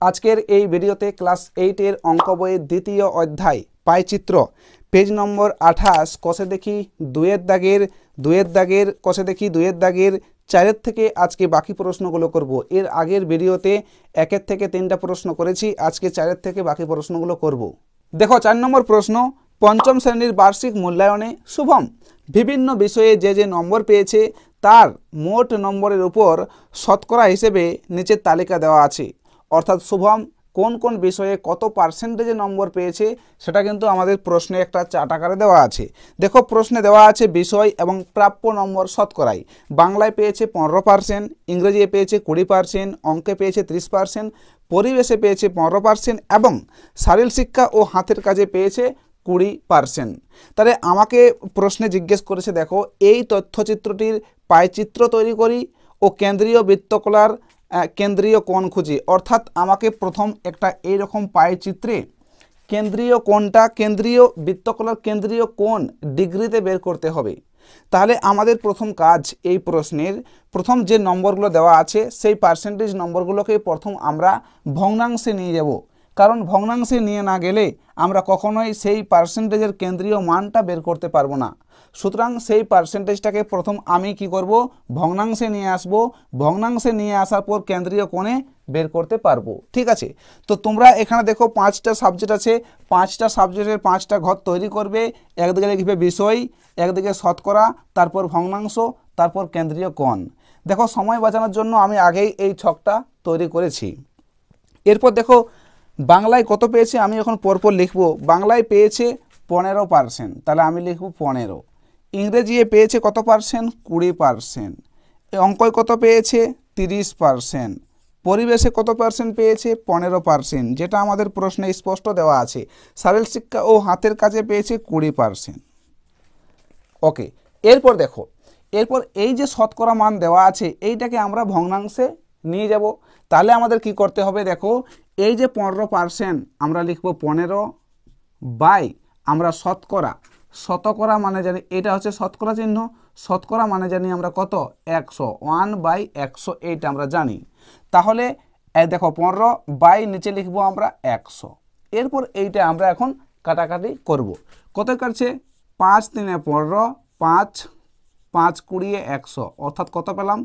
আজকের এই ভিডিওতে ক্লাস 8 এর অঙ্ক বইয়ের দ্বিতীয় অধ্যায় পাইচিত্র পেজ নম্বর 28 কষে দেখি 2 দাগের কষে দেখি 2 দাগের 4 থেকে আজকে বাকি প্রশ্নগুলো করব। এর আগের ভিডিওতে 1 থেকে 3টা প্রশ্ন করেছি, আজকে 4 থেকে বাকি প্রশ্নগুলো করব। দেখো 4 নম্বর প্রশ্ন, পঞ্চম শ্রেণীর বার্ষিক মূল্যায়নে শুভম বিভিন্ন বিষয়ে যে নম্বর পেয়েছে তার মোট নম্বরের উপর শতকরা হিসেবে নিচের তালিকা দেওয়া আছে। অর্থাৎ শুভম কোন কোন বিষয়ে কত পার্সেন্টেজে নম্বর পেয়েছে সেটা কিন্তু আমাদের প্রশ্নে একটা চার্ট আকারে দেওয়া আছে। দেখো প্রশ্নে দেওয়া আছে বিষয় এবং প্রাপ্য নম্বর শতকরায়। বাংলায় পেয়েছে 15%, ইংরেজিতে পেয়েছে 20%, অঙ্কে পেয়েছে 30%, পরিবেশে পেয়েছে 15% এবং শারীরিক শিক্ষা ও হাতের কাজে পেয়েছে 20%। তাহলে আমাকে প্রশ্নে জিজ্ঞেস করেছে, দেখো এই তথ্যচিত্রটির পাইচিত্র তৈরি করি ও কেন্দ্রীয় বৃত্তকলার কেন্দ্রীয় কোণ খুঁজি। অর্থাৎ আমাকে প্রথম একটা এইরকম পাইচিত্রে কেন্দ্রীয় কোণটা, কেন্দ্রীয় বৃত্তকলার কেন্দ্রীয় কোণ ডিগ্রিতে বের করতে হবে। তাহলে আমাদের প্রথম কাজ, এই প্রশ্নের প্রথম যে নম্বরগুলো দেওয়া আছে সেই পার্সেন্টেজ নম্বরগুলোকে প্রথম আমরা ভগ্নাংশে নিয়ে যাব, কারণ ভগ্নাংশে নিয়ে না গেলে আমরা কখনোই সেই পার্সেন্টেজের কেন্দ্রীয় মানটা বের করতে পারবো না। সুতরাং সেই পার্সেন্টেজটাকে প্রথম আমি কি করব, ভগ্নাংশে নিয়ে আসব। ভগ্নাংশে নিয়ে আসার পর কেন্দ্রীয় কোণে বের করতে পারবো। ঠিক আছে, তো তোমরা এখানে দেখো 5টা সাবজেক্ট আছে, 5টা সাবজেক্টের 5টা ঘর তৈরি করবে। একদিকে লিখবে বিষয়, একদিকে শতকরা, তারপর ভগ্নাংশ, তারপর কেন্দ্রীয় কোণ। দেখো সময় বাঁচানোর জন্য আমি আগেই এই ছকটা তৈরি করেছি। এরপর দেখো বাংলায় কত পেয়েছে আমি এখন পরপর লিখব। বাংলায় পেয়েছে 15%, তাহলে আমি লিখব 15। ইংরেজি পেয়েছে কত পার্সেন্ট, 20%। অঙ্কয় কত পেয়েছে, 30%। পরিবেশে কত পার্সেন্ট পেয়েছে, 15%, যেটা আমাদের প্রশ্নে স্পষ্ট দেওয়া আছে। শারীরিক শিক্ষা ও হাতের কাজে পেয়েছে 20%। ওকে, এরপর দেখো, এরপর এই যে শতকরা মান দেওয়া আছে এইটাকে আমরা ভগ্নাংশে নিয়ে যাব। তাহলে আমাদের কি করতে হবে, দেখো এই যে 15% আমরা লিখব 15 বাই আমরা শতকরা, শতকরা মানে জানি এটা হচ্ছে শতকরা চিহ্ন, শতকরা মানে জানি আমরা কত, 100, 1/100 এইটা আমরা জানি। তাহলে দেখো 15 বাই নিচে লিখবো আমরা 100। এরপর এইটা আমরা এখন কাটাকাটি করব। কত কাটছে, 5 3 15, 5 5 20 100, অর্থাৎ কত পেলাম,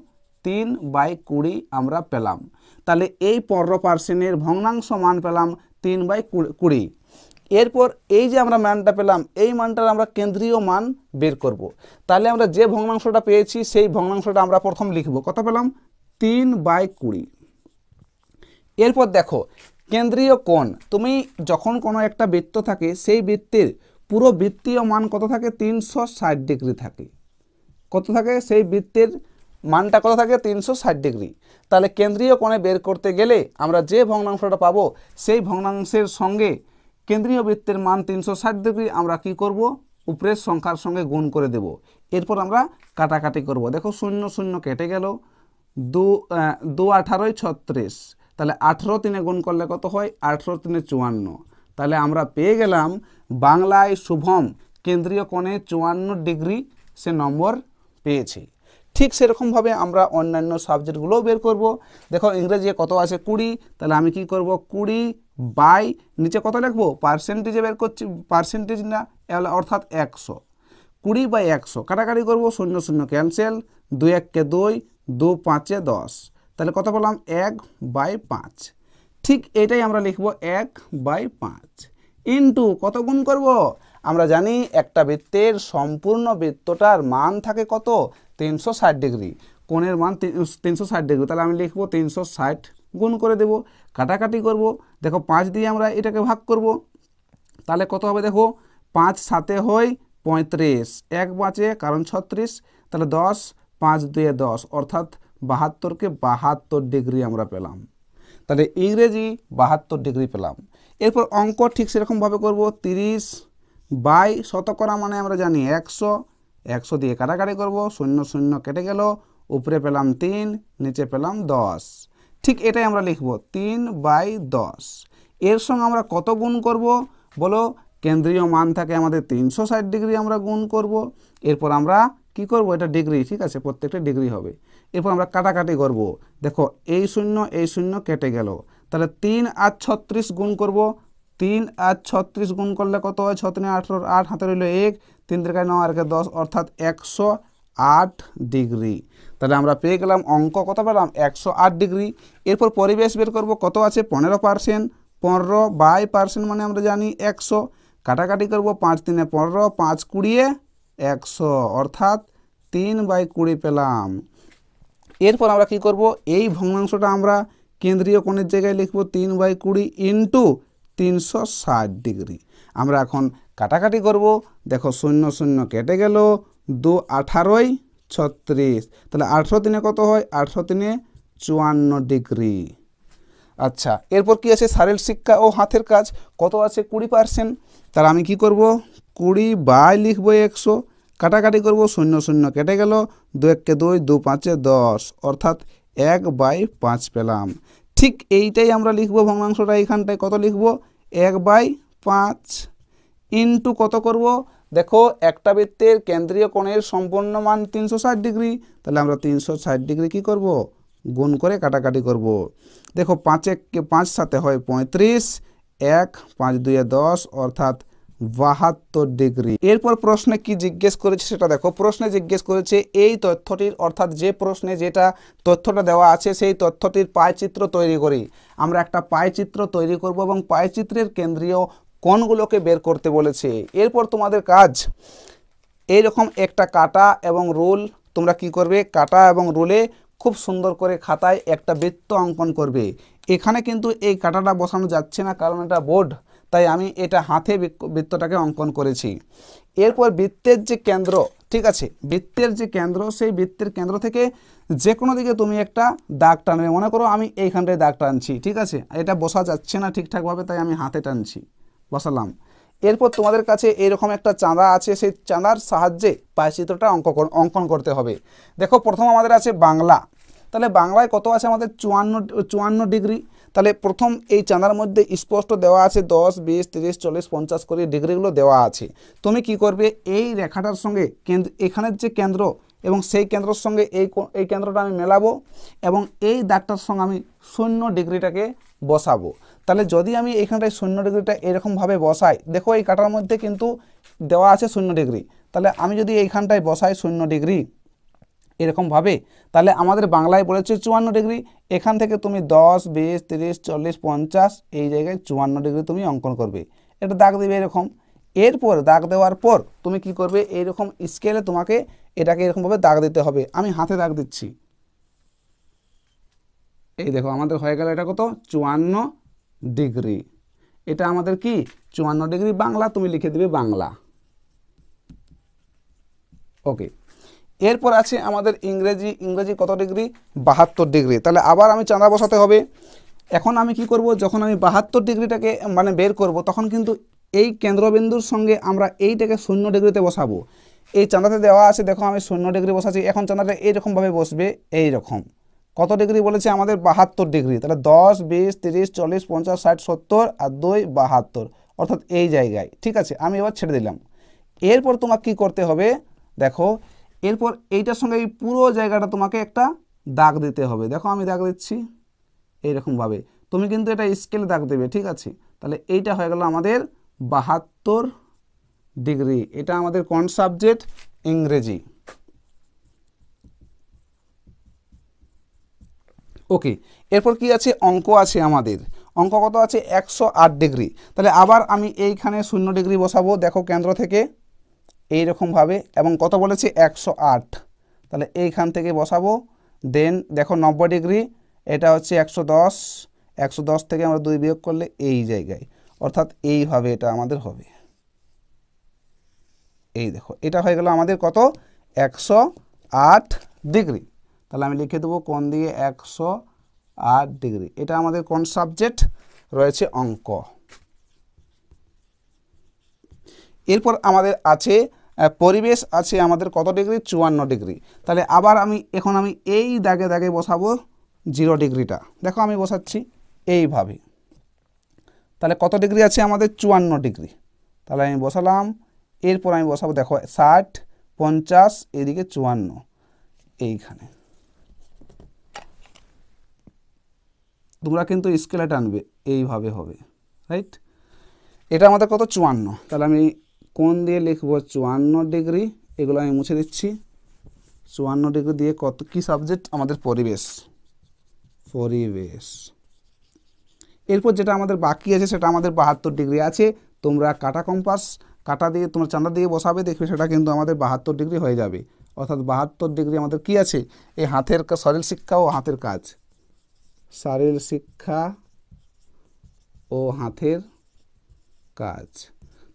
3/20 আমরা পেলাম। তাহলে এই 15%-এর ভগ্নাংশ মান পেলাম 3/20। এরপর এই যে আমরা মানটা পেলাম এই মানটার আমরা কেন্দ্রীয় মান বের করব। তাহলে আমরা যে ভগ্নাংশটা পেয়েছি সেই ভগ্নাংশটা আমরা প্রথম লিখব। কত পেলাম, 3/20। এরপর দেখো কেন্দ্রীয় কোণ, তুমি যখন কোনো একটা বৃত্ত থাকে সেই বৃত্তের পুরো বৃত্তীয় মান কত থাকে, 360 ডিগ্রি থাকে। কত থাকে, সেই বৃত্তের মানটা কত থাকে, 360 ডিগ্রি। তাহলে কেন্দ্রীয় কোণে বের করতে গেলে আমরা যে ভগ্নাংশটা পাবো সেই ভগ্নাংশের সঙ্গে কেন্দ্রীয় বৃত্তের মান 360 ডিগ্রি আমরা কি করব, উপরের সংখ্যার সঙ্গে গুণ করে দেব। এরপর আমরা কাটাকাটি করব। দেখো 0 0 কেটে গেল, 2 18 36, তাহলে 18 3 গুণ করলে কত হয়, 18 3 54। তাহলে আমরা পেয়ে গেলাম বাংলায় শুভম কেন্দ্রীয় কোণে 54 ডিগ্রি সে নম্বর পেয়েছে। ঠিক সেরকমভাবে আমরা অন্যান্য সাবজেক্টগুলোও বের করব। দেখো ইংরেজি কত আছে, 20, তাহলে আমি কি করব, 20 বাই নিচে কত লিখবো, পার্সেন্টেজে বের করছি, পার্সেন্টেজ না, অর্থাৎ 100। 20/100 কাটাকাটি করব, 0 0 ক্যান্সেল, 2 1 কে 2, 2 5 10, তাহলে কত পেলাম, 1/5। ঠিক এটাই আমরা লিখব 1/5 ইন্টু কত গুণ করব, আমরা জানি একটা বৃত্তের সম্পূর্ণ বৃত্তটার মান থাকে কত, 360 ডিগ্রি, কোণের মান 360 ডিগ্রি। তাহলে আমি লিখব 360 গুণ করে দেব, কাটাকাটি করব। দেখো 5 দিয়ে আমরা এটাকে ভাগ করব, তাহলে কত হবে, দেখো 5 7 হয় 35, 1 বাঁচে কারণ 36, তাহলে 10, 5 2 10, অর্থাৎ 72কে 72 ডিগ্রি আমরা পেলাম। তাহলে ইংরেজি 72 ডিগ্রি পেলাম। এরপর অঙ্ক ঠিক সেরকমভাবে করব, 30 বাই শতকরা মানে আমরা জানি 100, 100 দিয়ে কাটাকাটি করব, 0 0 কেটে গেল, উপরে পেলাম 3, নিচে পেলাম 10। ঠিক এটাই আমরা লিখব 3/10। এর সঙ্গে আমরা কত গুণ করব বলো, কেন্দ্রীয় মান থাকে আমাদের 360 ডিগ্রি আমরা গুণ করব। এরপর আমরা কি করব, এটা ডিগ্রি, ঠিক আছে, প্রত্যেকটা ডিগ্রি হবে। এরপর আমরা কাটাকাটি করব। দেখো এই 0 এই 0 কেটে গেল, তাহলে 3 আর 36 গুণ করব, 3 আর 36 গুণ করলে কত হয়, 6 3 18, 8 হাতে রইল 1, 3 3 9 আর 10, অর্থাৎ 108 ডিগ্রি। তাহলে আমরা পেয়ে গেলাম অঙ্ক কত পেলাম, 108 ডিগ্রি। এরপর পরিবেশ বের করব, কত আছে 15%, 15/% মানে আমরা জানি 100, কাটাকাটি করব, 5 3 15, 5 20 100, অর্থাৎ 3/20 পেলাম। এরপর আমরা কি করব, এই ভগ্নাংশটা আমরা কেন্দ্রীয় কোণের জায়গায় লিখব 3/20 ইন্টু 360 ডিগ্রি। আমরা এখন কাটাকাটি করব, দেখো 0 0 কেটে গেল, 2 18 36, তাহলে 18 3 কত হয়, 18 3 54 ডিগ্রি। আচ্ছা, এরপর কি আছে, শারীরিক শিক্ষা ও হাতের কাজ, কত আছে 20%, তাহলে আমি কি করব, 20 বাই লিখব 100, কাটাকাটি করব, 0 0 কেটে গেল, 2 1 2, 2 5 10, অর্থাৎ 1/5 পেলাম। ঠিক এইটাই আমরা লিখব ভগ্নাংশটা, এইখানটায় কত লিখব, 1/5 ইন্টু কত করব, দেখো একটা বৃত্তের কেন্দ্রীয় কোণের সম্পূর্ণ মান 360 ডিগ্রি, তাহলে আমরা 360 ডিগ্রি কি করব, গুণ করে কাটাকাটি করব। দেখো 5 1 5 সাথে হয় 35, 1 5 2 10, অর্থাৎ 72 ডিগ্রি। এরপর প্রশ্নে কি জিজ্ঞেস করেছে সেটা দেখো, প্রশ্নে জিজ্ঞেস করেছে এই তথ্যটির, অর্থাৎ যে প্রশ্নে যেটা তথ্যটা দেওয়া আছে সেই তথ্যটির পায়চিত্র তৈরি করি। আমরা একটা পায়চিত্র তৈরি করব এবং পায়চিত্রের কেন্দ্রীয় কোণগুলোকে বের করতে বলেছে। এরপর তোমাদের কাজ, এইরকম একটা কাঁটা এবং রুল, তোমরা কি করবে, কাঁটা এবং রুলে খুব সুন্দর করে খাতায় একটা বৃত্ত অঙ্কন করবে। এখানে কিন্তু এই কাঁটাটা বসানো যাচ্ছে না, কারণ এটা বোর্ড, তাই আমি এটা হাতে বৃত্তটাকে অঙ্কন করেছি। এরপর বৃত্তের যে কেন্দ্র, ঠিক আছে, বৃত্তের যে কেন্দ্র, সেই বৃত্তের কেন্দ্র থেকে যে কোনো দিকে তুমি একটা দাগ টানবে। মনে করো আমি এইখানটায় দাগ টানছি, ঠিক আছে, এটা বসা যাচ্ছে না ঠিকঠাকভাবে, তাই আমি হাতে টানছি, বসালাম। এরপর তোমাদের কাছে এরকম একটা চাঁদা আছে, সেই চাঁদার সাহায্যে পায়চিত্রটা অঙ্কন করতে হবে। দেখো প্রথম আমাদের আছে বাংলা, তাহলে বাংলায় কত আছে আমাদের 54 ডিগ্রি। তাহলে প্রথম এই চাঁদার মধ্যে স্পষ্ট দেওয়া আছে 10 20 30 40 50 করে ডিগ্রিগুলো দেওয়া আছে। তুমি কি করবে, এই রেখাটার সঙ্গে এখানের যে কেন্দ্র এবং সেই কেন্দ্রের সঙ্গে এই কেন্দ্রটা আমি মেলাবো এবং এই দাগটার সঙ্গে আমি 0 ডিগ্রিটাকে বসাবো। তাহলে যদি আমি এখানটায় 0 ডিগ্রিটা এরকমভাবে বসাই, দেখো এই কাটার মধ্যে কিন্তু দেওয়া আছে 0 ডিগ্রি, তাহলে আমি যদি এইখানটায় বসাই 0 ডিগ্রি এরকমভাবে, তাহলে আমাদের বাংলায় বলেছে 54 ডিগ্রি। এখান থেকে তুমি 10 20 30 40 50 এই জায়গায় 54 ডিগ্রি তুমি অঙ্কন করবে, এটা দাগ দেবে এরকম। এরপর দাগ দেওয়ার পর তুমি কি করবে, এইরকম স্কেলে তোমাকে এটাকে এরকমভাবে দাগ দিতে হবে। আমি হাতে দাগ দিচ্ছি, এই দেখো আমাদের হয়ে গেল এটা কত, 54 ডিগ্রি। এটা আমাদের কি 54 ডিগ্রি বাংলা, তুমি লিখে দিবে বাংলা। ওকে, এরপর আছে আমাদের ইংরেজি কত ডিগ্রি, 72 ডিগ্রি। তাহলে আবার আমি চাঁদা বসাতে হবে। এখন আমি কি করব, যখন আমি 72 ডিগ্রিটাকে মানে বের করব, তখন কিন্তু এই কেন্দ্রবিন্দুর সঙ্গে আমরা এইটাকে 0 ডিগ্রিতে বসাবো। এই চাঁদাতে দেওয়া আছে, দেখো আমি 0 ডিগ্রি বসাচ্ছি। এখন চাঁদাটা এইরকমভাবে বসবে, এইরকম। কত ডিগ্রি বলেছে আমাদের, 72 ডিগ্রি। তাহলে 10 20 30 40 50 60 70 আর 2 72, অর্থাৎ এই জায়গায়। ঠিক আছে, আমি এবার ছেড়ে দিলাম। এরপর তোমাকে কি করতে হবে, দেখো এরপর এইটার সঙ্গে এই পুরো জায়গাটা তোমাকে একটা দাগ দিতে হবে। দেখো আমি দাগ দিচ্ছি এইরকমভাবে, তুমি কিন্তু এটা স্কেলে দাগ দেবে, ঠিক আছে। তাহলে এইটা হয়ে গেল আমাদের 72 ডিগ্রি। এটা আমাদের কোন সাবজেক্ট, ইংরেজি। ওকে, এরপর কি আছে, অঙ্ক আছে আমাদের। অঙ্ক কত আছে, 108 ডিগ্রি। তাহলে আবার আমি এইখানে 0 ডিগ্রি বসাবো, দেখো কেন্দ্র থেকে এইরকমভাবে, এবং কত বলেছে 108। তাহলে এইখান থেকে বসাবো। দেন দেখো 90 ডিগ্রি, এটা হচ্ছে 110। 110 থেকে আমরা 2 বিয়োগ করলে এই জায়গায়, অর্থাৎ এইভাবে এটা আমাদের হবে। এই দেখো এটা হয়ে গেল আমাদের কত, 108 ডিগ্রি। তাহলে আমি লিখে দেবো কোণ দিয়ে 108 ডিগ্রি। এটা আমাদের কোন সাবজেক্ট রয়েছে, অঙ্ক। এরপর আমাদের আছে পরিবেশ আছে আমাদের কত ডিগ্রি, 54 ডিগ্রি। তাহলে আবার এখন আমি এই দাগে দাগে বসাবো 0 ডিগ্রিটা। দেখো আমি বসাচ্ছি এইভাবে। তাহলে কত ডিগ্রি আছে আমাদের, 54 ডিগ্রি। তাহলে আমি বসালাম। এরপর আমি বসাবো, দেখো 60 50 এদিকে 54 এইখানে। তোমরা কিন্তু স্কেলে টানবে, এইভাবে হবে, রাইট। এটা আমাদের কত 54, তাহলে আমি কোণ দিয়ে লিখবো 54 ডিগ্রি, এগুলো আমি মুছে দিচ্ছি। 54 ডিগ্রি দিয়ে কত কি সাবজেক্ট আমাদের পরিবেশ। এরপর যেটা আমাদের বাকি আছে সেটা আমাদের 72 ডিগ্রি আছে। তোমরা কাটা কম্পাস কাটা দিয়ে তোমরা চাঁদা দিয়ে বসাবে, দেখবে সেটা কিন্তু আমাদের 72 ডিগ্রি হয়ে যাবে। অর্থাৎ 72 ডিগ্রি আমাদের কি আছে, এই হাতের শারীর শিক্ষা ও হাতের কাজ, শারীর শিক্ষা ও হাতের কাজ।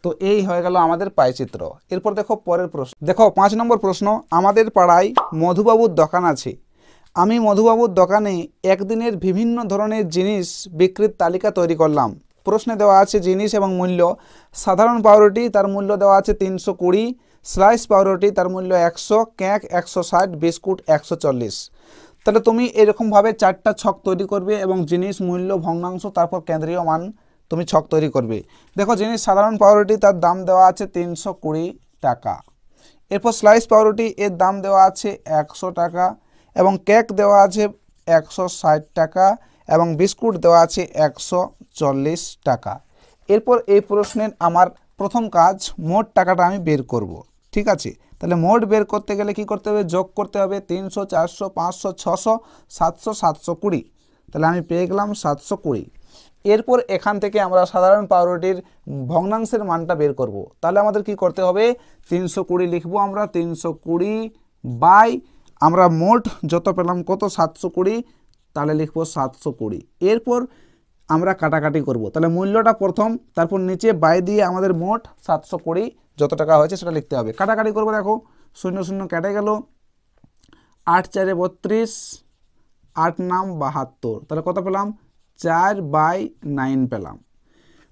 তো এই হয়ে গেল আমাদের পায়চিত্র। এরপর দেখো পরের প্রশ্ন, দেখো 5 নম্বর প্রশ্ন, আমাদের পাড়ায় মধুবাবুর দোকান আছে, আমি মধুবাবুর দোকানে একদিনের বিভিন্ন ধরনের জিনিস বিক্রির তালিকা তৈরি করলাম। প্রশ্নে দেওয়া আছে জিনিস এবং মূল্য। সাধারণ পাউরুটি তার মূল্য দেওয়া আছে 320, স্লাইস পাউরুটি তার মূল্য 100, কেক 160, বিস্কুট 140। তাহলে তুমি এরকমভাবে 4টা ছক তৈরি করবে এবং জিনিস, মূল্য, ভগ্নাংশ, তারপর কেন্দ্রীয় মান তুমি ছক তৈরি করবে। দেখো জিনিস সাধারণ পাউরুটি তার দাম দেওয়া আছে 320 টাকা। এরপর স্লাইস পাউরুটি এর দাম দেওয়া আছে 100 টাকা, এবং কেক দেওয়া আছে 160 টাকা, এবং বিস্কুট দেওয়া আছে 140 টাকা। এরপর এই প্রশ্নের আমার প্রথম কাজ মোট টাকাটা আমি বের করব, ঠিক আছে। তাহলে মোট বের করতে গেলে কি করতে হবে, যোগ করতে হবে 300, 400, 500, 600, 700, 720। তাহলে আমি পেয়ে গেলাম 720। এরপর এখান থেকে আমরা সাধারণ পাউরুটির ভগ্নাংশের মানটা বের করব। তাহলে আমাদের কি করতে হবে, 320 লিখবো আমরা, 320 বাই আমরা মোট যত পেলাম কত 720, তাহলে লিখবো 720। এরপর আমরা কাটাকাটি করব, তাহলে মূল্যটা প্রথম, তারপর নিচে বাই দিয়ে আমাদের মোট 720 যত টাকা হয়েছে সেটা লিখতে হবে। কাটাকাটি করবো, দেখো 0 0 কেটে গেল, 8 4 32, 8 9 72, তাহলে কত পেলাম 4/9 পেলাম।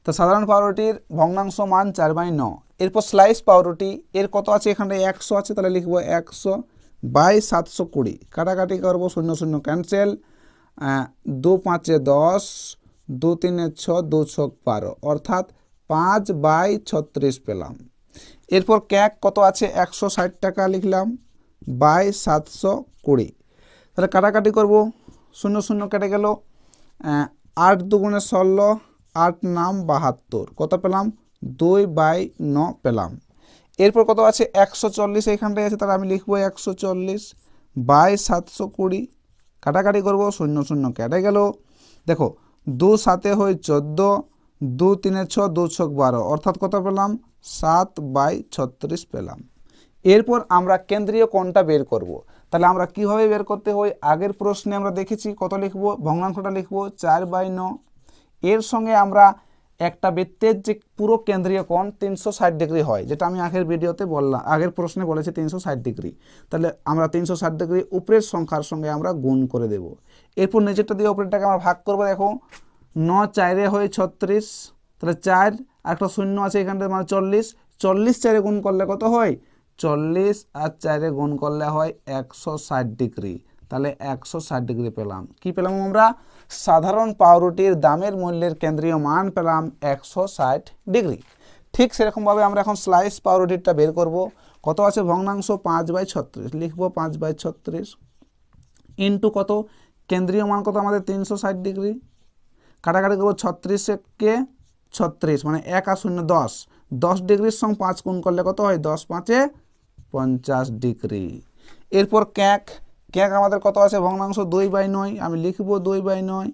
তো সাধারণ পাউরুটির ভগ্নাংশ মান 4/9। এরপর স্লাইস পাউরুটি এর কত আছে, এখানে 100 আছে, তাহলে লিখবো 100 বাই 720। কাটাকাটি করবো, 0 0 ক্যান্সেল, 2 5 10, 2 3 6, 2 6 12, অর্থাৎ 5/36 পেলাম। এরপর কেক কত আছে, 160 টাকা লিখলাম বাই 720। তাহলে কাটাকাটি করবো, 0 0 কেটে গেল, 8 2 16, 8 9 72, কত পেলাম 2/9 পেলাম। এরপর কত আছে 140 এইখানটায় আছে, তাহলে আমি লিখবো 140 বাই 720। কাটাকাটি করবো, 0 0 কেটে গেল, দেখো 2 7 হয় 14, 2 3 6, 2 6 12, অর্থাৎ কত পেলাম 7/36 পেলাম। এরপর আমরা কেন্দ্রীয় কোণটা বের করব। তাহলে আমরা কিভাবে বের করতে হয়, আগের প্রশ্নে আমরা দেখেছি কত লিখবো, ভগ্নাংশটা লিখবো 4/9। এর সঙ্গে আমরা একটা বৃত্তের যে পুরো কেন্দ্রীয় কোণ 360 ডিগ্রি হয়, যেটা আমি আগের ভিডিওতে বললাম, আগের প্রশ্নে বলেছি 360 ডিগ্রি। তাহলে আমরা 360 ডিগ্রি উপরের সংখ্যার সঙ্গে আমরা গুণ করে দেব। এরপর নিচেরটা দিয়ে উপরেরটাকে আমরা ভাগ করবো, দেখো 9 4 হয় 36, তাহলে 4 আর একটা 0 আছে এখানটা, মানে 40, 40 4 গুণ করলে কত হয়, 40 আর 4 গুণ করলে হয় 160 ডিগ্রি। তাহলে 160 ডিগ্রি পেলাম। কি পেলাম আমরা, সাধারণ পাউরুটির দামের মূল্যের কেন্দ্রীয় মান পেলাম 160 ডিগ্রি। ঠিক সেরকমভাবে আমরা এখন স্লাইস পাউরুটিরটা বের করব। কত আছে ভগ্নাংশ 5/36, লিখবো 5/36 ইন্টু কত, কেন্দ্রীয় মান কত আমাদের 360 ডিগ্রি। কাটাকাটি করবো, 36 কে 36, মানে 1 আর 0 10, 10 ডিগ্রির সঙ্গে 5 গুণ করলে কত হয়, 10 5 50 ডিগ্রি। এরপর কেক আমাদের কত আছে ভগ্নাংশ 2/9, আমি লিখবো 2/9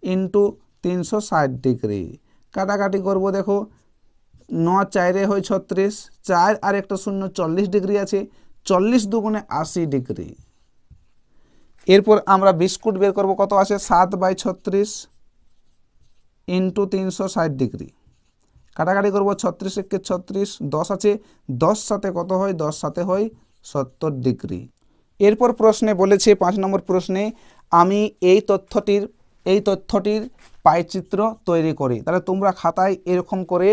ইন্টু 360 ডিগ্রি। কাটাকাটি করব, দেখো 9 4 হয় 36, 4 আর একটা 0, 40 ডিগ্রি আছে, 40 2 80 ডিগ্রি। এরপর আমরা বিস্কুট বের করব, কত আছে 7/36 ইন্টু 360 ডিগ্রি। কাটাকাটি করবো, 36 1 36, 10 আছে, 10 সাথে কত হয়, 10 সাথে হয় 70 ডিগ্রি। এরপর প্রশ্নে বলেছে 5 নম্বর প্রশ্নে আমি এই তথ্যটির পাইচিত্র তৈরি করি। তাহলে তোমরা খাতায় এরকম করে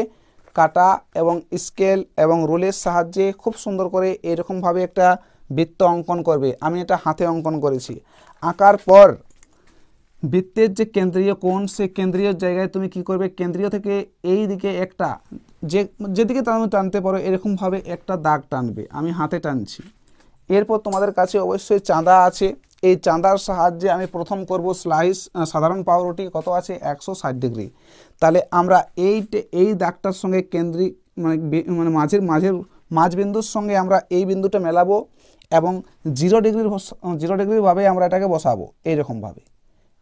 কাটা এবং স্কেল এবং রুলের সাহায্যে খুব সুন্দর করে এরকমভাবে একটা বৃত্ত অঙ্কন করবে। আমি এটা হাতে অঙ্কন করেছি। আঁকার পর বৃত্তের যে কেন্দ্রীয় কোণ, সে কেন্দ্রীয় জায়গায় তুমি কি করবে, কেন্দ্রীয় থেকে এই দিকে একটা যেদিকে তুমি টানতে পারো এরকমভাবে একটা দাগ টানবে। আমি হাতে টানছি। এরপর তোমাদের কাছে অবশ্যই চাঁদা আছে, এই চাঁদার সাহায্যে আমি প্রথম করব স্লাইস সাধারণ পাউরুটি কত আছে 160 ডিগ্রি। তাহলে আমরা এই দাগটার সঙ্গে কেন্দ্রিক মানে মাঝবিন্দুর সঙ্গে আমরা এই বিন্দুটা মেলাবো এবং 0 ডিগ্রির ভাবে আমরা এটাকে বসাবো এইরকমভাবে।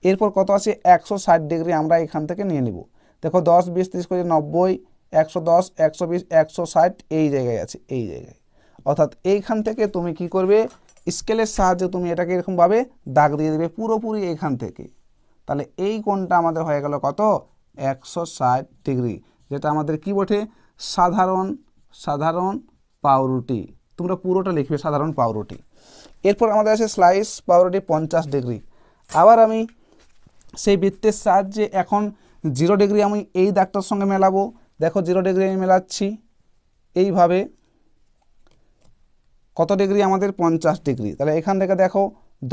এরপর কত আছে 160 ডিগ্রি আমরা এখান থেকে নিয়ে নিব। দেখো 10 20 30 করে 90, 110 120 160 এই জায়গায় আছে, এই জায়গায়। অর্থাৎ এইখান থেকে তুমি কি করবে, স্কেলের সাহায্যে তুমি এটাকে এরকমভাবে দাগ দিয়ে দেবে পুরোপুরি এইখান থেকে। তাহলে এই কোণটা আমাদের হয়ে গেল কত 160 ডিগ্রি, যেটা আমাদের কি বটে সাধারণ পাউরুটি। তোমরা পুরোটা লিখবে সাধারণ পাউরুটি। এরপর আমাদের আছে স্লাইস পাউরুটি 50 ডিগ্রি। আবার আমি সেই বৃত্তের সাহায্যে এখন 0 ডিগ্রি আমি এই দাগটার সঙ্গে মেলাবো। দেখো 0 ডিগ্রি আমি মেলাচ্ছি এইভাবে। কত ডিগ্রি আমাদের 50 ডিগ্রি। তাহলে এখান থেকে দেখো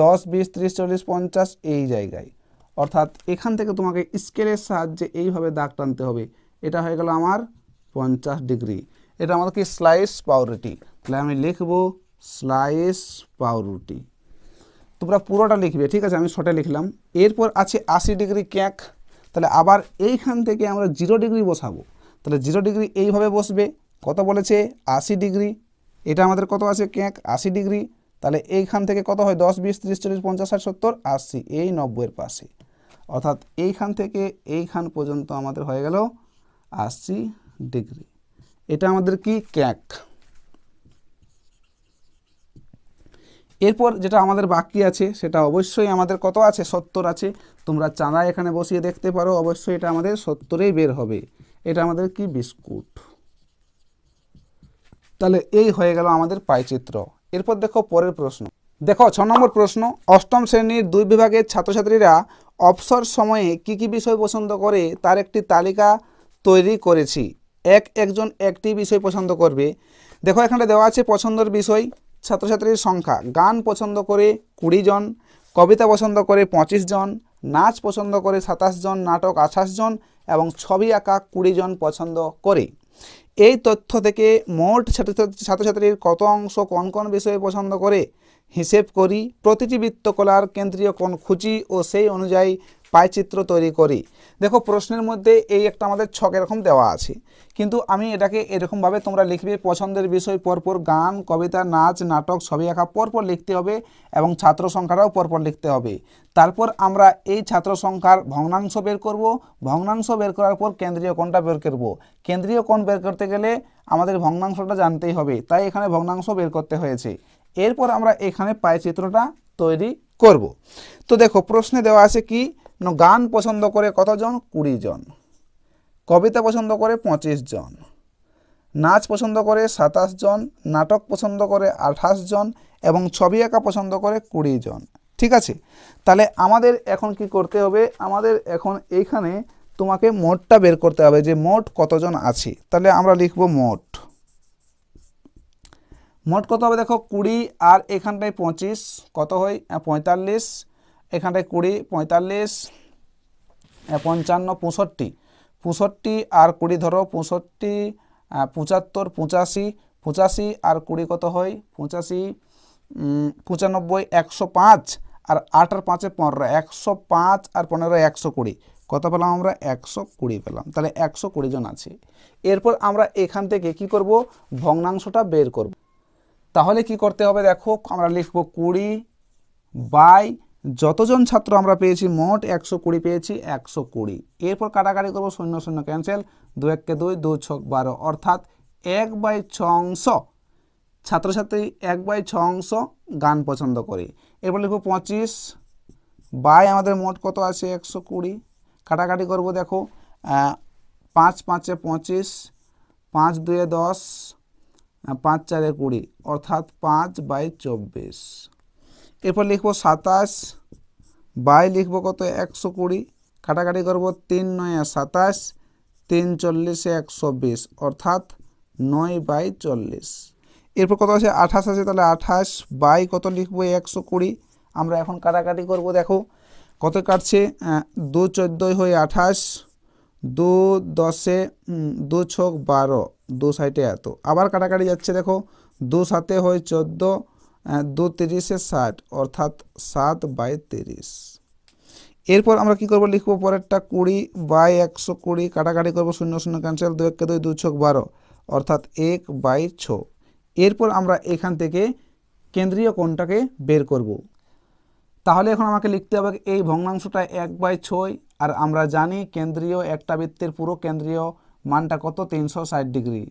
10 20 30 40 50 এই জায়গায়। অর্থাৎ এখান থেকে তোমাকে স্কেলের সাহায্যে এইভাবে দাগ টানতে হবে। এটা হয়ে গেল আমার 50 ডিগ্রি। এটা আমাদের কি স্লাইস পাউরুটি। তাহলে আমি লিখব স্লাইস পাউরুটি। তোমরা পুরোটা লিখবে, ঠিক আছে, আমি শর্টে লিখলাম। এরপর আছে 80 ডিগ্রি ক্যাক। তাহলে আবার এইখান থেকে আমরা 0 ডিগ্রি বসাবো। তাহলে 0 ডিগ্রি এইভাবে বসবে। কত বলেছে 80 ডিগ্রি। এটা আমাদের কত আছে ক্যাক 80 ডিগ্রি। তাহলে এইখান থেকে কত হয় 10 20 30 40 50 60 70 80 এই 90 এর পাশে। অর্থাৎ এইখান থেকে এইখান পর্যন্ত আমাদের হয়ে গেল 80 ডিগ্রি। এটা আমাদের কি ক্যাক। এরপর যেটা আমাদের বাকি আছে সেটা অবশ্যই আমাদের কত আছে 70 আছে। তোমরা চাঁদা এখানে বসিয়ে দেখতে পারো, অবশ্যই এটা আমাদের 70-এই বের হবে। এটা আমাদের কি বিস্কুট। তাহলে এই হয়ে গেল আমাদের পাইচিত্র। এরপর দেখো পরের প্রশ্ন। দেখো 6 নম্বর প্রশ্ন। অষ্টম শ্রেণীর 2 বিভাগের ছাত্রছাত্রীরা অবসর সময়ে কি কি বিষয় পছন্দ করে তার একটি তালিকা তৈরি করেছি। একজন একটি বিষয় পছন্দ করবে। দেখো এখানে দেওয়া আছে পছন্দের বিষয় ছাত্রছাত্রীর সংখ্যা। গান পছন্দ করে 20 জন, কবিতা পছন্দ করে 25 জন, নাচ পছন্দ করে 27 জন, নাটক 28 জন এবং ছবি আঁকা 20 জন পছন্দ করে। এই তথ্য থেকে মোট ছাত্রছাত্রীর কত অংশ কোন কোন বিষয়ে পছন্দ করে হিসেব করি। প্রতিটি বৃত্তকলার কেন্দ্রীয় কোণ খুঁজি ও সেই অনুযায়ী পাইচিত্র তৈরি করি। দেখো প্রশ্নের মধ্যে এই একটা আমাদের ছক এরকম দেওয়া আছে, কিন্তু আমি এটাকে এরকমভাবে তোমরা লিখবে পছন্দের বিষয় পরপর গান, কবিতা, নাচ, নাটক, ছবি আঁকা পরপর লিখতে হবে এবং ছাত্র সংখ্যাটাও পরপর লিখতে হবে। তারপর আমরা এই ছাত্র সংখ্যার ভগ্নাংশ বের করব। ভগ্নাংশ বের করার পর কেন্দ্রীয় কোণটা বের করব। কেন্দ্রীয় কোণ বের করতে গেলে আমাদের ভগ্নাংশটা জানতেই হবে, তাই এখানে ভগ্নাংশ বের করতে হয়েছে। এরপর আমরা এখানে পাইচিত্রটা তৈরি করব। তো দেখো প্রশ্নে দেওয়া আছে কি, গান পছন্দ করে কতজন 20 জন, কবিতা পছন্দ করে 25 জন, নাচ পছন্দ করে 27 জন, নাটক পছন্দ করে 28 জন এবং ছবি আঁকা পছন্দ করে 20 জন। ঠিক আছে, তাহলে আমাদের এখন কি করতে হবে, আমাদের এখন এইখানে তোমাকে মোটটা বের করতে হবে যে মোট কতজন আছে। তাহলে আমরা লিখব মোট। মোট কত হবে দেখো 20 আর এখানটায় 25 কত হয় 45, এখানটায় 20 45 55 65 65 আর 20 ধরো 65 75 85 85 আর 20 কত হয় 85 95 105 আর 8 আর 5 15 105 আর 15 120 কত পেলাম আমরা 120 পেলাম। তাহলে 120 জন আছে। এরপর আমরা এখান থেকে কি করব, ভগ্নাংশটা বের করব। তাহলে কি করতে হবে দেখো, আমরা লিখব 20 বাই যতজন ছাত্র আমরা পেয়েছি মোট 120 পেয়েছি 120। এরপর কাটাকাটি করব, 0 0 ক্যান্সেল, 2 1 কে 2 2 6 12 অর্থাৎ 1/6 অংশ ছাত্রছাত্রী 1/6 অংশ গান পছন্দ করে। এরপর লিখব 25 বাই আমাদের মোট কত আছে 120। কাটাকাটি করব দেখো 5 5 25 5 2 10 5 4 20 অর্থাৎ 5/24। এরপর লিখব 27 বাই লিখব কত 120। কাটাকাটি করব 3 9 27 3 40 120 অর্থাৎ 9/40। এরপর কত আছে 28 আছে, তাহলে 28 বাই কত লিখব 120। আমরা এখন কাটাকাটি করব দেখো কত কাটছে 2 14 হয়ে 28, 2 10 2 6 12 2 সাইডে এত। আবার কাটাকাটি যাচ্ছে দেখো 2 7 হয় 14, 2 30 60 অর্থাৎ 7/30। এরপর আমরা কি করব, লিখব পরেরটা 20/120, কাটাকাটি করব, 0 0 ক্যান্সেল, 2 1 2, 2 6 12 অর্থাৎ 1/6। এরপর আমরা এখান থেকে কেন্দ্রীয় কোণটাকে বের করব। তাহলে এখন আমাকে লিখতে হবে এই ভগ্নাংশটা 1/6, আর আমরা জানি কেন্দ্রীয় একটা বৃত্তের পুরো কেন্দ্রীয় মানটা কত, 360 ডিগ্রি।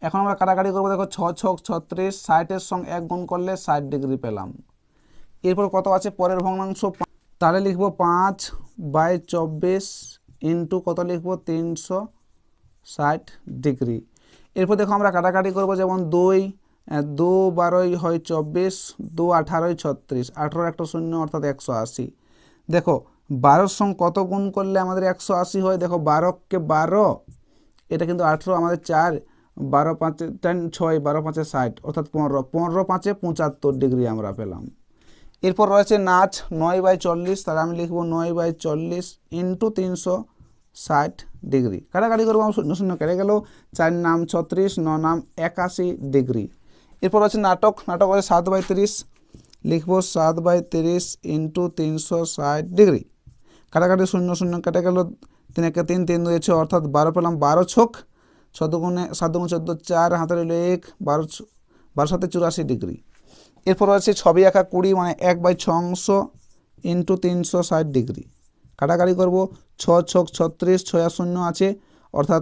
এখন আমরা কাটাকাটি করবো, দেখো 6 6 36, 60-এর সঙ্গে 1 গুণ করলে 60 ডিগ্রি পেলাম। এরপর কত আছে পরের ভগ্নাংশ, তাহলে লিখবো 5/24 ইন্টু কত লিখবো, 360 ডিগ্রি। এরপর দেখো আমরা কাটাকাটি করবো, যেমন 2 12 হয় 24, 2 18 36, 18 একটা 0 অর্থাৎ 180। দেখো 12-র সঙ্গে কত গুণ করলে আমাদের 180 হয়, দেখো 12কে 12, এটা কিন্তু 18 আমাদের 4, 12 5 6, 12 5 60 অর্থাৎ 15, 15 5 75 ডিগ্রি আমরা পেলাম। এরপর রয়েছে নাচ 9/40, তাহলে আমি লিখব 9/40 ইন্টু 360 ডিগ্রি। কাটাকাটি করবো, 0 0 কেটে গেল, 4 নাম 36, 9 নাম 81 ডিগ্রি। এরপর রয়েছে নাটক, নাটক হচ্ছে 7/30, লিখব 7/30 ইন্টু 360 ডিগ্রি। কাটাকাটি 0 0 কেটে গেল, 3 1 3, 3 2 6 অর্থাৎ 12 পেলাম, 12 ছক, 7 গুণে 7 গুণ 14, 4 হাতে রইল 1, 12 12 7 84 ডিগ্রি। এরপর রয়েছে ছবি আঁকা 20, মানে 1/6 ইন্টু 360 ডিগ্রি। কাটাকাটি করব, 6 ছক 36, 6 আর 0 আছে অর্থাৎ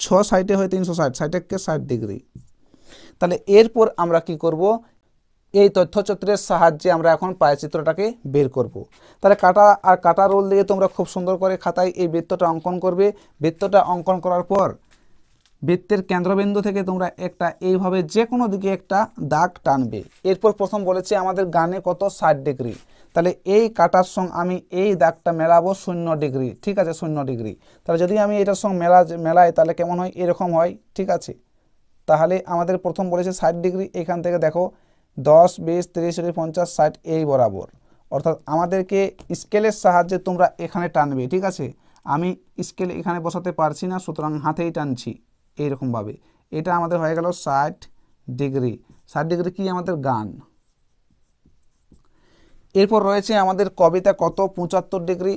6 সাইডে হয় 360, 60কে 60 ডিগ্রি। তাহলে এরপর আমরা কি করব, এই তথ্যচিত্রের সাহায্যে আমরা এখন পায়চিত্রটাকে বের করব। তাহলে কাটা আর কাটা রোল দিয়ে তোমরা খুব সুন্দর করে খাতায় এই বৃত্তটা অঙ্কন করবে। বৃত্তটা অঙ্কন করার পর বৃত্তের কেন্দ্রবিন্দু থেকে তোমরা একটা এইভাবে যে কোনো দিকে একটা দাগ টানবে। এরপর প্রথম বলেছে আমাদের গানে কত, 60 ডিগ্রি। তাহলে এই কাটার সঙ্গে আমি এই দাগটা মেলাবো 0 ডিগ্রি, ঠিক আছে, 0 ডিগ্রি। তাহলে যদি আমি এটার সঙ্গে মেলাই তাহলে কেমন হয়, এরকম হয়, ঠিক আছে। তাহলে আমাদের প্রথম বলেছে 60 ডিগ্রি, এখান থেকে দেখো 10 20 30 40 50 60 এই বরাবর, অর্থাৎ আমাদেরকে স্কেলের সাহায্যে তোমরা এখানে টানবে, ঠিক আছে। আমি স্কেল এখানে বসাতে পারছি না, সুতরাং হাতেই টানছি এইরকমভাবে। এটা আমাদের হয়ে গেল 60 ডিগ্রি। 60 ডিগ্রি কি আমাদের গান। এরপর রয়েছে আমাদের কবিতা কত, 75 ডিগ্রি।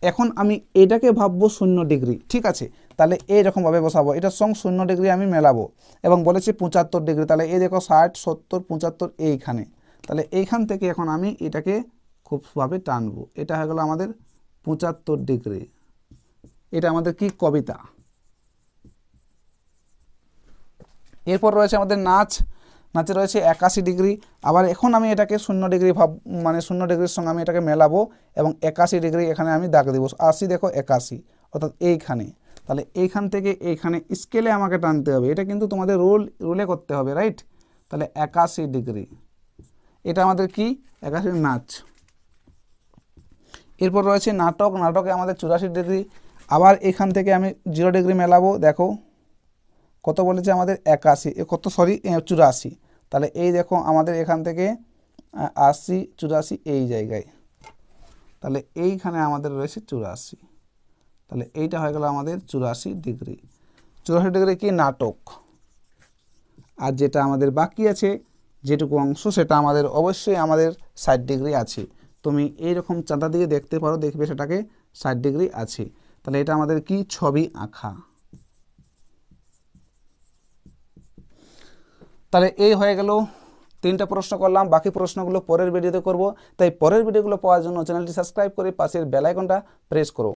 এখন আমি এটাকে ভাববো 0 ডিগ্রি, ঠিক আছে। তাহলে এইরকমভাবে বসাবো, এটার সঙ্গে 0 ডিগ্রি আমি মেলাবো এবং বলেছি 75 ডিগ্রি। তাহলে এই দেখো 60 70 75 এইখানে। তাহলে এইখান থেকে এখন আমি এটাকে খুবভাবে টানবো, এটা হয়ে গেল আমাদের 75 ডিগ্রি। এটা আমাদের কি, কবিতা। এরপর রয়েছে আমাদের নাচ, নাচে রয়েছে 81 ডিগ্রি। আবার এখন আমি এটাকে 0 ডিগ্রি মানে 0 ডিগ্রির সঙ্গে আমি এটাকে মেলাবো এবং 81 ডিগ্রি এখানে আমি দাগ দিব। 80 দেখো 81 অর্থাৎ এইখানে। তাহলে এইখান থেকে এইখানে স্কেলে আমাকে টানতে হবে, এটা কিন্তু তোমাদের রুলে করতে হবে, রাইট। তাহলে 81 ডিগ্রি, এটা আমাদের কি, 81 নাচ। এরপর রয়েছে নাটক, নাটকে আমাদের 84 ডিগ্রি। আবার এখান থেকে আমি 0 ডিগ্রি মেলাবো, দেখো কত বলেছে আমাদের 81, কত সরি 84। তাহলে এই দেখো আমাদের এখান থেকে 80 84 এই জায়গায়, তাহলে এইখানে আমাদের রয়েছে 84। তাহলে এইটা হয়ে গেল আমাদের 84 ডিগ্রি। 84 ডিগ্রি কি, নাটক। আর যেটা আমাদের বাকি আছে যেটুকু অংশ, সেটা আমাদের অবশ্যই আমাদের 60 ডিগ্রি আছে। তুমি এইরকম চাঁদা দিয়ে দেখতে পারো, দেখবে সেটাকে 60 ডিগ্রি আছে। তাহলে এটা আমাদের কি, ছবি আঁকা। তাহলে এই হয়ে গেল 3টা প্রশ্ন করলাম, বাকি প্রশ্নগুলো পরের ভিডিওতে করব। তাই পরের ভিডিওগুলো পাওয়ার জন্য চ্যানেলটি সাবস্ক্রাইব করে পাশের বেল আইকনটা প্রেস করো।